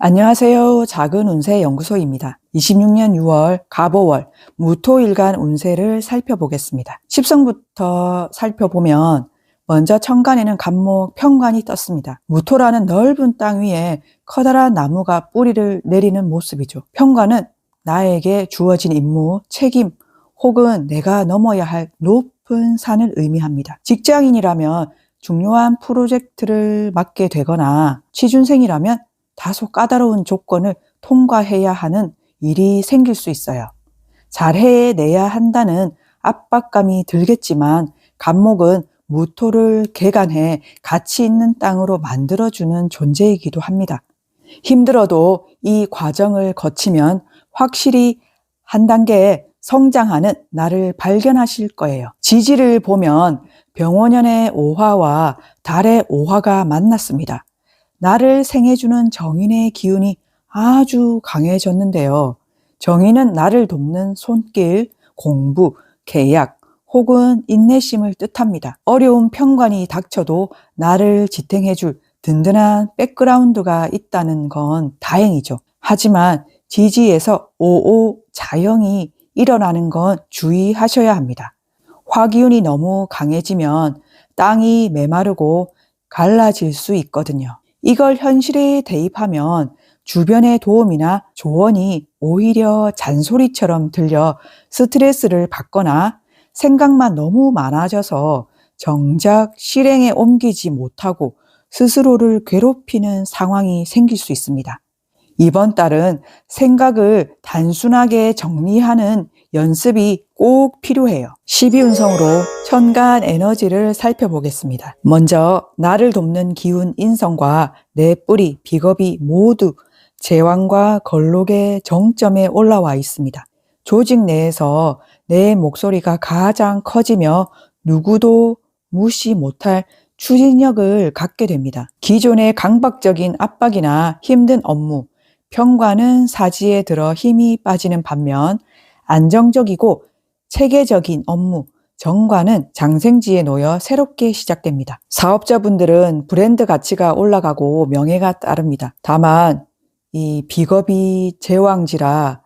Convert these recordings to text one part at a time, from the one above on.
안녕하세요. 작은 운세 연구소입니다. 26년 6월 갑오월 무토일간 운세를 살펴보겠습니다. 십성부터 살펴보면 먼저 천간에는 갑목 편관이 떴습니다. 무토라는 넓은 땅 위에 커다란 나무가 뿌리를 내리는 모습이죠. 편관은 나에게 주어진 임무, 책임 혹은 내가 넘어야 할 높은 산을 의미합니다. 직장인이라면 중요한 프로젝트를 맡게 되거나 취준생이라면 다소 까다로운 조건을 통과해야 하는 일이 생길 수 있어요. 잘 해내야 한다는 압박감이 들겠지만 갑목은 무토를 개간해 가치 있는 땅으로 만들어주는 존재이기도 합니다. 힘들어도 이 과정을 거치면 확실히 한 단계 성장하는 나를 발견하실 거예요. 지지를 보면 병원연의 오화와 달의 오화가 만났습니다. 나를 생해주는 정인의 기운이 아주 강해졌는데요. 정인은 나를 돕는 손길, 공부, 계약 혹은 인내심을 뜻합니다. 어려운 편관이 닥쳐도 나를 지탱해줄 든든한 백그라운드가 있다는 건 다행이죠. 하지만 지지에서 오오 자영이 일어나는 건 주의하셔야 합니다. 화기운이 너무 강해지면 땅이 메마르고 갈라질 수 있거든요. 이걸 현실에 대입하면 주변의 도움이나 조언이 오히려 잔소리처럼 들려 스트레스를 받거나 생각만 너무 많아져서 정작 실행에 옮기지 못하고 스스로를 괴롭히는 상황이 생길 수 있습니다. 이번 달은 생각을 단순하게 정리하는 연습이 꼭 필요해요. 12운성으로 천간 에너지를 살펴보겠습니다. 먼저 나를 돕는 기운 인성과 내 뿌리, 비겁이 모두 제왕과 걸록의 정점에 올라와 있습니다. 조직 내에서 내 목소리가 가장 커지며 누구도 무시 못할 추진력을 갖게 됩니다. 기존의 강박적인 압박이나 힘든 업무, 편관은 사지에 들어 힘이 빠지는 반면 안정적이고 체계적인 업무, 정관은 장생지에 놓여 새롭게 시작됩니다. 사업자분들은 브랜드 가치가 올라가고 명예가 따릅니다. 다만 이 비겁이 제왕지라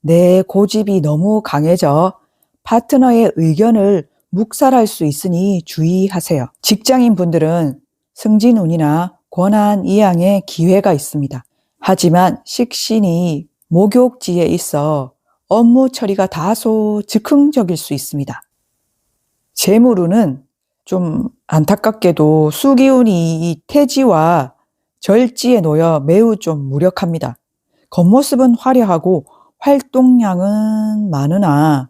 내 고집이 너무 강해져 파트너의 의견을 묵살할 수 있으니 주의하세요. 직장인분들은 승진운이나 권한 이양의 기회가 있습니다. 하지만 식신이 목욕지에 있어 업무 처리가 다소 즉흥적일 수 있습니다. 재물운은 좀 안타깝게도 수기운이 이 태지와 절지에 놓여 매우 좀 무력합니다. 겉모습은 화려하고 활동량은 많으나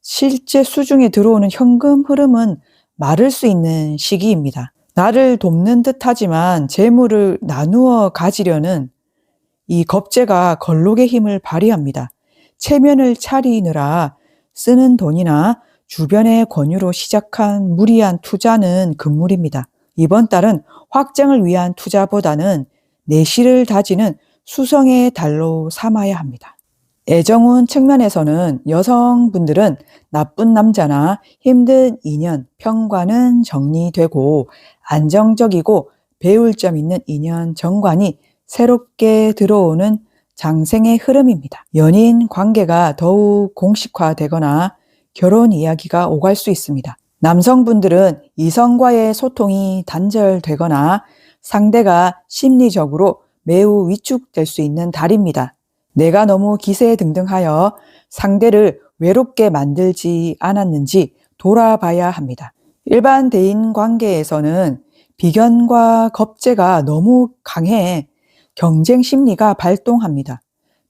실제 수중에 들어오는 현금 흐름은 마를 수 있는 시기입니다. 나를 돕는 듯하지만 재물을 나누어 가지려는 이 겁재가 걸록의 힘을 발휘합니다. 체면을 차리느라 쓰는 돈이나 주변의 권유로 시작한 무리한 투자는 금물입니다. 이번 달은 확장을 위한 투자보다는 내실을 다지는 수성의 달로 삼아야 합니다. 애정운 측면에서는 여성분들은 나쁜 남자나 힘든 인연, 편관은 정리되고 안정적이고 배울 점 있는 인연, 정관이 새롭게 들어오는 장생의 흐름입니다. 연인 관계가 더욱 공식화되거나 결혼 이야기가 오갈 수 있습니다. 남성분들은 이성과의 소통이 단절되거나 상대가 심리적으로 매우 위축될 수 있는 달입니다. 내가 너무 기세등등하여 상대를 외롭게 만들지 않았는지 돌아봐야 합니다. 일반 대인 관계에서는 비견과 겁재가 너무 강해 경쟁 심리가 발동합니다.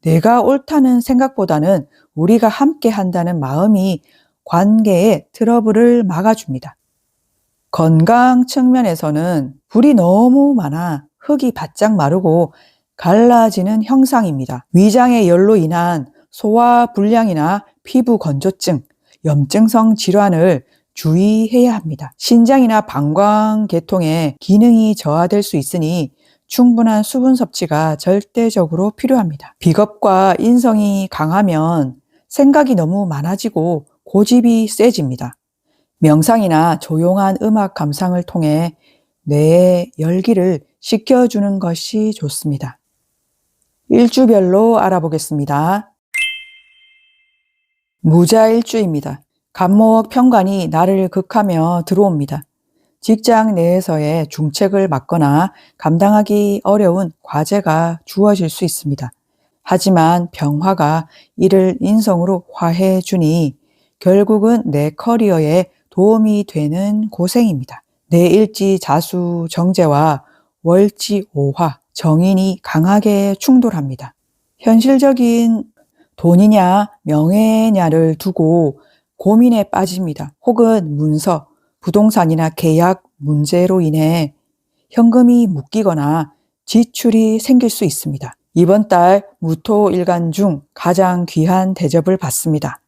내가 옳다는 생각보다는 우리가 함께 한다는 마음이 관계의 트러블을 막아줍니다. 건강 측면에서는 불이 너무 많아 흙이 바짝 마르고 갈라지는 형상입니다. 위장의 열로 인한 소화불량이나 피부 건조증, 염증성 질환을 주의해야 합니다. 신장이나 방광계통의 기능이 저하될 수 있으니 충분한 수분 섭취가 절대적으로 필요합니다. 비겁과 인성이 강하면 생각이 너무 많아지고 고집이 세집니다. 명상이나 조용한 음악 감상을 통해 뇌의 열기를 식혀주는 것이 좋습니다. 일주별로 알아보겠습니다. 무자일주입니다. 간목 편관이 나를 극하며 들어옵니다. 직장 내에서의 중책을 맡거나 감당하기 어려운 과제가 주어질 수 있습니다. 하지만 병화가 이를 인성으로 화해 주니 결국은 내 커리어에 도움이 되는 고생입니다. 내 일지 자수 정제와 월지 오화 정인이 강하게 충돌합니다. 현실적인 돈이냐 명예냐를 두고 고민에 빠집니다. 혹은 문서, 부동산이나 계약 문제로 인해 현금이 묶이거나 지출이 생길 수 있습니다. 이번 달 무토일간 중 가장 귀한 대접을 받습니다.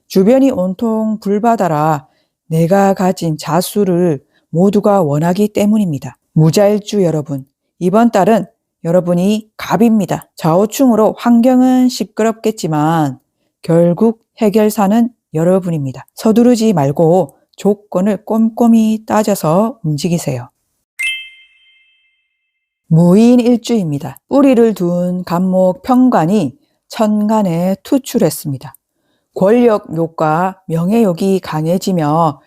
주변이 온통 불바다라 내가 가진 자수를 모두가 원하기 때문입니다. 무자일주 여러분, 이번 달은 여러분이 갑입니다. 좌우충으로 환경은 시끄럽겠지만 결국 해결사는 여러분입니다. 서두르지 말고 조건을 꼼꼼히 따져서 움직이세요. 무인일주입니다. 뿌리를 둔 간목 편관이 천간에 투출했습니다. 권력욕과 명예욕이 강해지며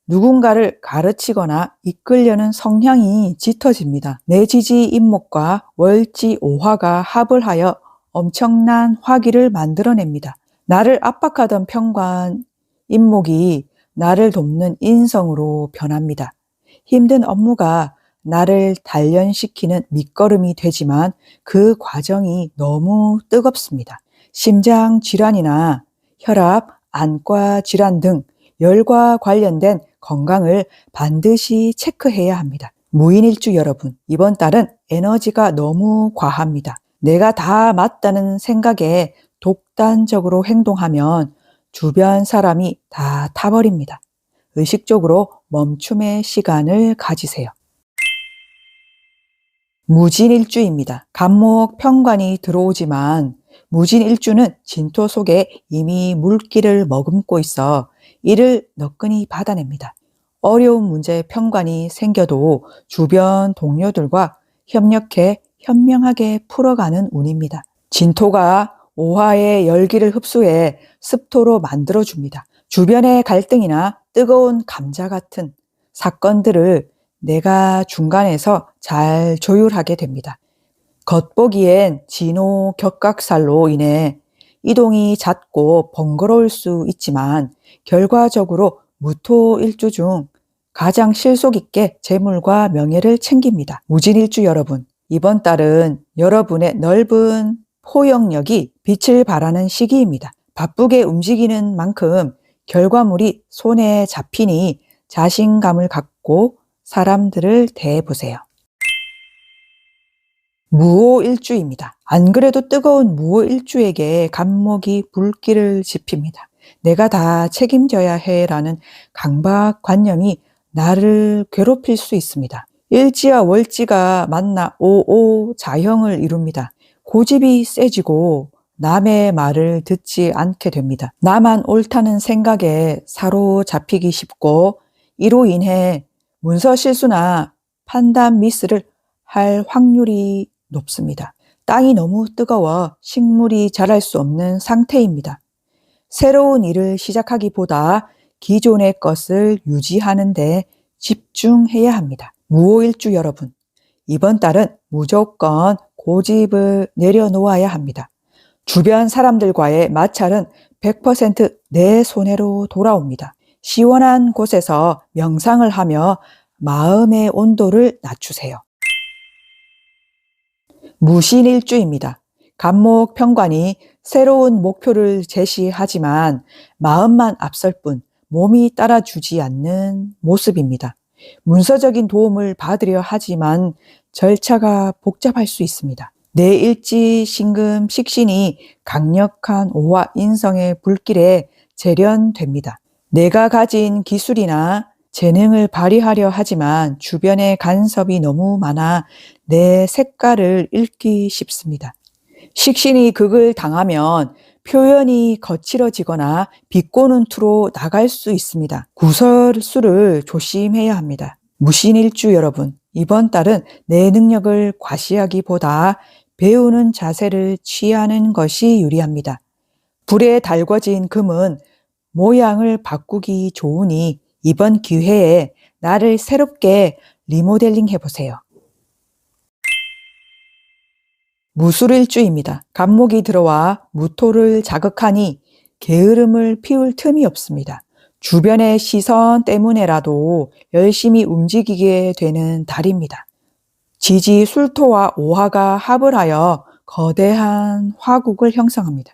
누군가를 가르치거나 이끌려는 성향이 짙어집니다. 내지지 인목과 월지 오화가 합을 하여 엄청난 화기를 만들어냅니다. 나를 압박하던 편관 인목이 나를 돕는 인성으로 변합니다. 힘든 업무가 나를 단련시키는 밑거름이 되지만 그 과정이 너무 뜨겁습니다. 심장 질환이나 혈압, 안과 질환 등 열과 관련된 건강을 반드시 체크해야 합니다. 무인일주 여러분, 이번 달은 에너지가 너무 과합니다. 내가 다 맞다는 생각에 독단적으로 행동하면 주변 사람이 다 타버립니다. 의식적으로 멈춤의 시간을 가지세요. 무진일주입니다. 간목 편관이 들어오지만 무진일주는 진토 속에 이미 물기를 머금고 있어 이를 너끈히 받아냅니다. 어려운 문제에 편관이 생겨도 주변 동료들과 협력해 현명하게 풀어가는 운입니다. 진토가 오화의 열기를 흡수해 습토로 만들어줍니다. 주변의 갈등이나 뜨거운 감자 같은 사건들을 내가 중간에서 잘 조율하게 됩니다. 겉보기엔 진호 격각살로 인해 이동이 잦고 번거로울 수 있지만 결과적으로 무토일주 중 가장 실속 있게 재물과 명예를 챙깁니다. 무진일주 여러분, 이번 달은 여러분의 넓은 포용력이 빛을 발하는 시기입니다. 바쁘게 움직이는 만큼 결과물이 손에 잡히니 자신감을 갖고 사람들을 대해보세요. 무오일주입니다. 안 그래도 뜨거운 무오일주에게 간목이 불길을 지핍니다. 내가 다 책임져야 해라는 강박관념이 나를 괴롭힐 수 있습니다. 일지와 월지가 만나 오오자형을 이룹니다. 고집이 세지고 남의 말을 듣지 않게 됩니다. 나만 옳다는 생각에 사로잡히기 쉽고 이로 인해 문서 실수나 판단 미스를 할 확률이 높습니다. 땅이 너무 뜨거워 식물이 자랄 수 없는 상태입니다. 새로운 일을 시작하기보다 기존의 것을 유지하는 데 집중해야 합니다. 무오일주 여러분, 이번 달은 무조건 고집을 내려놓아야 합니다. 주변 사람들과의 마찰은 100% 내 손해로 돌아옵니다. 시원한 곳에서 명상을 하며 마음의 온도를 낮추세요. 무신일주입니다. 간목 편관이 새로운 목표를 제시하지만 마음만 앞설 뿐 몸이 따라주지 않는 모습입니다. 문서적인 도움을 받으려 하지만 절차가 복잡할 수 있습니다. 내 일지, 신금, 식신이 강력한 오화 인성의 불길에 재련됩니다. 내가 가진 기술이나 재능을 발휘하려 하지만 주변의 간섭이 너무 많아 내 색깔을 잃기 쉽습니다. 식신이 극을 당하면 표현이 거칠어지거나 비꼬는 투로 나갈 수 있습니다. 구설수를 조심해야 합니다. 무신일주 여러분, 이번 달은 내 능력을 과시하기보다 배우는 자세를 취하는 것이 유리합니다. 불에 달궈진 금은 모양을 바꾸기 좋으니 이번 기회에 나를 새롭게 리모델링 해보세요. 무술일주입니다. 간목이 들어와 무토를 자극하니 게으름을 피울 틈이 없습니다. 주변의 시선 때문에라도 열심히 움직이게 되는 달입니다. 지지, 술토와 오화가 합을 하여 거대한 화국을 형성합니다.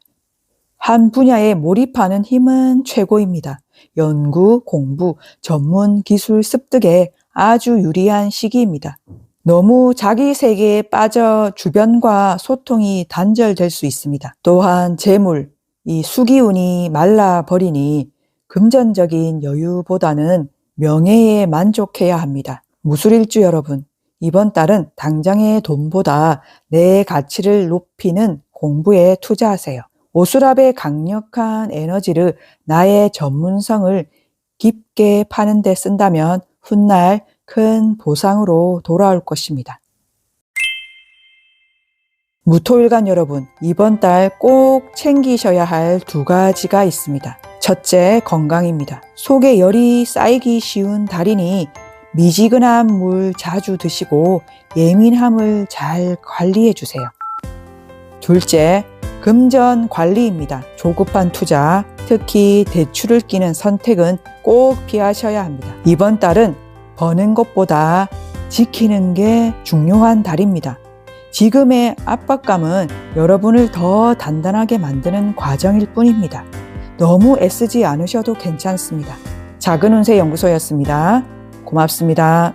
한 분야에 몰입하는 힘은 최고입니다. 연구, 공부, 전문 기술 습득에 아주 유리한 시기입니다. 너무 자기 세계에 빠져 주변과 소통이 단절될 수 있습니다. 또한 재물, 이 수기운이 말라버리니 금전적인 여유보다는 명예에 만족해야 합니다. 무술일주 여러분, 이번 달은 당장의 돈보다 내 가치를 높이는 공부에 투자하세요. 오수랍의 강력한 에너지를 나의 전문성을 깊게 파는 데 쓴다면 훗날 큰 보상으로 돌아올 것입니다. 무토일간 여러분, 이번 달 꼭 챙기셔야 할 2가지가 있습니다. 첫째, 건강입니다. 속에 열이 쌓이기 쉬운 달이니 미지근한 물 자주 드시고 예민함을 잘 관리해 주세요. 둘째, 금전 관리입니다. 조급한 투자, 특히 대출을 끼는 선택은 꼭 피하셔야 합니다. 이번 달은 버는 것보다 지키는 게 중요한 달입니다. 지금의 압박감은 여러분을 더 단단하게 만드는 과정일 뿐입니다. 너무 애쓰지 않으셔도 괜찮습니다. 작은 운세 연구소였습니다. 고맙습니다.